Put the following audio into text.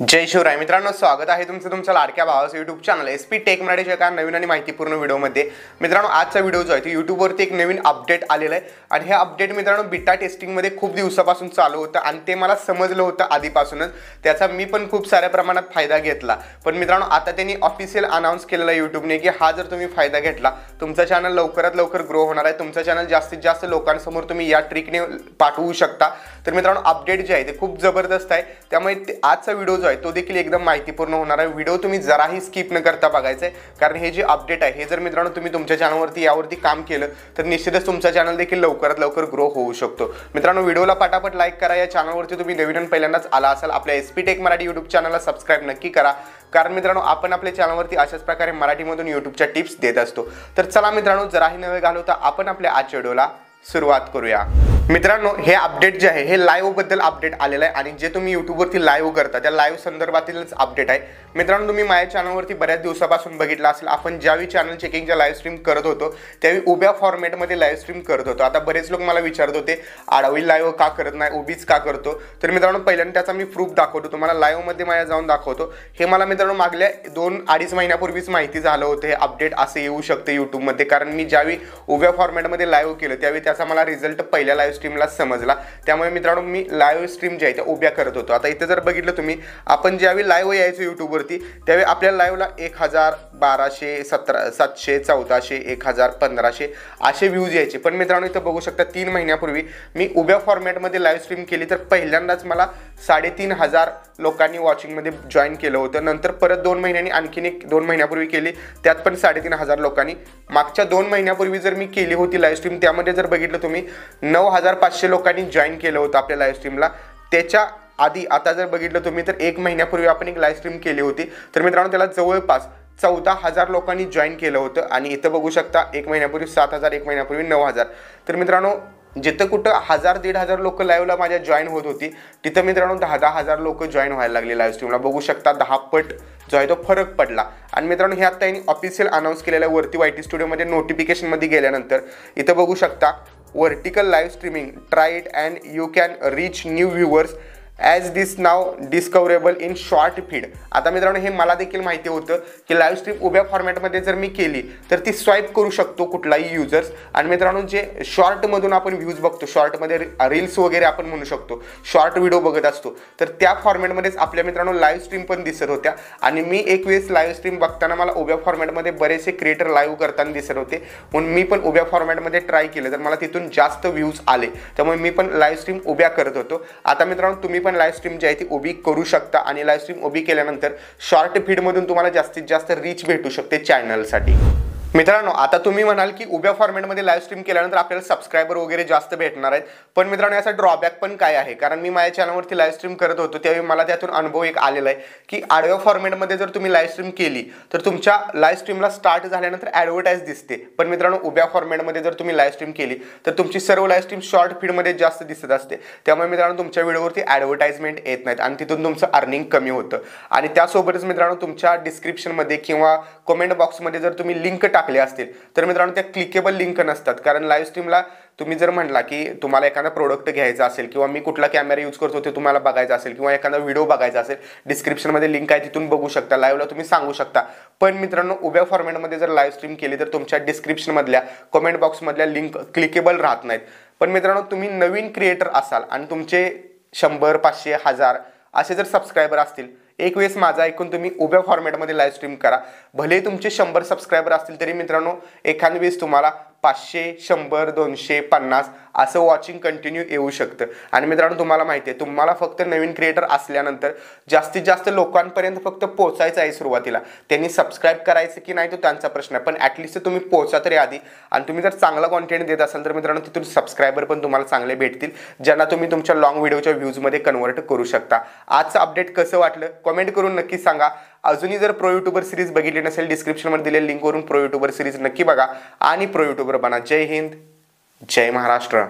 जय शिवराय मित्रांनो, स्वागत आहे तुमचं तुमच्या लाडक्या भावाचं यूट्यूब चॅनल एसपी टेक मराठीच्या एका नवीन आणि माहितीपूर्ण व्हिडिओमध्ये। मित्रांनो, आजचा व्हिडिओ जो आहे तो यूट्यूबवरती एक नवीन अपडेट आलेला आहे आणि हे अपडेट मित्रांनो बीटा टेस्टिंगमध्ये खूप दिवसापासून चालू होतं आणि ते मला समजलं होतं आधीपासूनच, त्याचा मी पण खूप साऱ्या प्रमाणात फायदा घेतला। पण मित्रांनो, आता त्यांनी ऑफिशियल अनाउन्स केलेला यूट्यूबने की हा जर तुम्ही फायदा घेतला तुमचा चॅनल लवकरात लवकर ग्रो होणार आहे, तुमचा चॅनल जास्तीत जास्त लोकांसमोर तुम्ही या ट्रिकने पाठवू शकता। तर मित्रांनो, अपडेट जे आहे ते खूप जबरदस्त आहे, त्यामुळे आजचा व्हिडिओ जो आहे तो देखील एकदम माहितीपूर्ण होणार आहे। व्हिडिओ तुम्ही जराही स्किप न करता बघायचा आहे, कारण हे जे अपडेट आहे हे जर मित्रांनो तुम्ही तुमच्या चॅनलवरती यावरती काम केलं तर निश्चितच तुमचा चॅनल देखील लवकरात लवकर ग्रो होऊ शकतो। मित्रांनो, व्हिडिओला पटापट लाईक करा। या चॅनलवरती तुम्ही नवीन आणि पहिल्यांदाच आला असाल आपल्या एसपी टेक मराठी यूट्यूब चॅनलला सबस्क्राइब नक्की करा, कारण मित्रांनो आपण आपल्या चॅनलवरती अशाच प्रकारे मराठीमधून यूट्यूबच्या टिप्स देत असतो। तर चला मित्रांनो, जराही न वेळ घालवता आपण आपल्या आजच्या व्हिडिओला सुरुवात करूया। मित्रांनो, हे अपडेट जे आहे हे लाईव्ह बद्दल अपडेट आलेलं आहे आणि जे तुम्ही यूट्यूबवरती लाईव्ह करता त्या लाईव्ह संदर्भातीलच अपडेट आहे। मित्रांनो, तुम्ही माझ्या चॅनलवरती बऱ्याच दिवसापासून बघितलं असेल, आपण ज्यावेळी चॅनल चेकिंगच्या लाईव्ह स्ट्रीम करत होतो त्यावेळी उभ्या फॉर्मॅटमध्ये लाईव्ह स्ट्रीम करत होतो। आता बरेच लोक मला विचारत होते आडवी लाईव्ह का करत नाही, उभीच का करतो। तर मित्रांनो, पहिल्यांदा त्याचा मी प्रूफ दाखवतो तुम्हाला, लाईव्हमध्ये माझ्या जाऊन दाखवतो। हे मला मित्रांनो मागल्या 2-2.5 महिन्यापूर्वीच माहिती झालं होतं हे अपडेट असं येऊ शकते यूट्यूबमध्ये, कारण मी ज्यावेळी उभ्या फॉर्मॅटमध्ये लाईव्ह केलं त्यावेळी त्याचा मला रिझल्ट पहिल्या लाईव्ह स्ट्रीमला समजला। त्यामुळे मित्रांनो, मी लाईव्ह स्ट्रीम जे आहे त्या उभ्या करत होतो। आता इथे जर बघितलं तुम्ही, आपण ज्यावेळी लाईव्ह यायचो यूट्यूबवरती त्यावेळी आपल्याला लाईव्हला 1000, 1200, 700, 1400, 1000, 1500 असे व्ह्यूज यायचे। पण मित्रांनो, इथं बघू शकता 3 महिन्यापूर्वी मी उभ्या फॉर्मॅटमध्ये लाईव्ह स्ट्रीम केली तर पहिल्यांदाच मला 3500 लोकांनी वॉचिंगमध्ये जॉईन केलं होतं। नंतर परत 2 महिन्यांनी आणखीन 2 महिन्यापूर्वी केली, त्यात पण 3500 लोकांनी। मागच्या 2 महिन्यापूर्वी जर मी केली होती लाईव्ह स्ट्रीम, त्यामध्ये जर बघितलं तुम्ही 9500 लोकांनी जॉईन केलं होतं आपल्या लाईव्ह स्ट्रीमला। त्याच्या आधी आता जर बघितलं तुम्ही तर 1 महिन्यापूर्वी आपण एक लाईव्ह स्ट्रीम केली होती, तर मित्रांनो त्याला जवळपास 14,000 लोकांनी जॉईन केलं होतं आणि इथं बघू शकता 1 महिन्यापूर्वी 7000, 1 महिन्यापूर्वी 9000। तर मित्रांनो, जिथं कुठं 1000-1500 लोक लाईव्हला माझ्या जॉईन होत होती तिथं मित्रांनो 10,000 लोक जॉईन व्हायला लागले लाईव्ह स्ट्रीमला। बघू शकता 10 पट जो आहे तो फरक पडला। आणि मित्रांनो, हे आता त्यांनी ऑफिशियल अनाउन्स केलेल्या वरती YT स्टुडिओमध्ये नोटिफिकेशनमध्ये गेल्यानंतर इथं बघू शकता vertical live streaming, try it and you can reach new viewers as this now discoverable in short feed. आता मित्रांनो, हे मला देखील माहिती होतं की लाईव्ह स्ट्रीम उभ्या फॉर्मॅटमध्ये जर मी केली तर ती स्वाईप करू शकतो कुठलाही युजर्स। आणि मित्रांनो, जे शॉर्टमधून आपण व्ह्यूज बघतो, शॉर्टमध्ये रील्स वगैरे आपण म्हणू शकतो, शॉर्ट व्हिडिओ बघत असतो, तर त्या फॉर्मॅटमध्येच आपल्या मित्रांनो लाईव्ह स्ट्रीम पण दिसत होत्या। आणि मी एक वेळेस लाईव्ह स्ट्रीम बघताना मला उभ्या फॉर्मॅटमध्ये बरेचसे क्रिएटर लाईव्ह करताना दिसत होते, म्हणून मी पण उभ्या फॉर्मॅटमध्ये ट्राय केलं तर मला तिथून जास्त व्ह्यूज आले, त्यामुळे मी पण लाईव्ह स्ट्रीम उभ्या करत होतो। आता मित्रांनो, तुम्ही पण लाईव्ह स्ट्रीम जी आहे ती उभी करू शकता आणि लाईव्ह स्ट्रीम उभी केल्यानंतर शॉर्ट फीडमधून तुम्हाला जास्तीत जास्त रीच भेटू शकते चॅनलसाठी। मित्रांनो, आता तुम्ही म्हणाल की उभ्या फॉर्मॅटमध्ये लाईव्ह स्ट्रीम केल्यानंतर आपल्याला सबस्क्रायबर वगैरे जास्त भेटणार आहेत, पण मित्रांनो याचा ड्रॉबॅक पण काय आहे, कारण मी माझ्या चॅनलवरती लाईव्ह स्ट्रीम करत होतो त्यावेळी मला त्यातून अनुभव एक आलेला आहे की आडव्या फॉर्मॅटमध्ये जर तुम्ही लाईव्ह स्ट्रीम केली तर तुमच्या लाईव्ह स्ट्रीमला स्टार्ट झाल्यानंतर ॲडव्हर्टाईज दिसते, पण मित्रांनो उभ्या फॉर्मॅटमध्ये जर तुम्ही लाईव्ह स्ट्रीम केली तर तुमची सर्व लाईव्ह स्ट्रीम शॉर्ट फीडमध्ये जास्त दिसत असते, त्यामुळे मित्रांनो तुमच्या व्हिडिओवरती ॲडव्हर्टाइजमेंट येत नाहीत आणि तिथून तुमचं अर्निंग कमी होतं। आणि त्यासोबतच मित्रांनो, तुमच्या डिस्क्रिप्शनमध्ये किंवा कमेंट बॉक्समध्ये जर तुम्ही लिंक टाकले असतील तर मित्रांनो त्या क्लिकेबल लिंक नसतात, कारण लाईव्ह स्ट्रीमला तुम्ही जर म्हटला की तुम्हाला एखादा प्रोडक्ट घ्यायचा असेल किंवा मी कुठला कॅमेरा यूज करतो ते तुम्हाला बघायचा असेल किंवा एखादा व्हिडिओ बघायचा असेल, डिस्क्रिप्शनमध्ये लिंक आहे तिथून बघू शकता, लाईव्हला तुम्ही सांगू शकता। पण मित्रांनो, उभ्या फॉर्मॅटमध्ये जर लाईव्ह स्ट्रीम केली तर तुमच्या डिस्क्रिप्शनमधल्या कमेंट बॉक्समधल्या लिंक क्लिकेबल राहत नाहीत। पण मित्रांनो, तुम्ही नवीन क्रिएटर असाल आणि तुमचे 100, 500, 1000 असे जर सबस्क्रायबर असतील, एक वेळेस माझा ऐकून तुम्ही उभ्या फॉर्मॅटमध्ये लाईव्ह स्ट्रीम करा, भले तुमचे 100 सबस्क्रायबर असतील तरी मित्रांनो एखाद्या वेळेस तुम्हाला 500, 100, 200, 50 असं वॉचिंग कंटिन्यू येऊ शकतं। आणि मित्रांनो, तुम्हाला माहिती आहे तुम्हाला फक्त नवीन क्रिएटर असल्यानंतर जास्तीत जास्त लोकांपर्यंत फक्त पोहोचायचं आहे सुरुवातीला, त्यांनी सबस्क्राईब करायचं की नाही तो त्यांचा प्रश्न आहे, पण ॲटलिस्ट तुम्ही पोहोचा तरी आधी। आणि तुम्ही जर चांगला कॉन्टेंट देत असाल तर मित्रांनो तिथून सबस्क्रायबर पण तुम्हाला चांगले भेटतील, ज्यांना तुम्ही तुमच्या लॉंग व्हिडिओच्या व्ह्यूजमध्ये कन्वर्ट करू शकता। आजचं अपडेट कसं वाटलं कमेंट करून नक्की सांगा। अजूनही जर प्रो यूट्यूबर सिरीज बघितली नसेल डिस्क्रिप्शनमध्ये दिलेल्या लिंकवरून प्रो यूट्यूबर सिरीज नक्की बघा आणि प्रो यूट्यूबर बना। जय हिंद, जय महाराष्ट्र।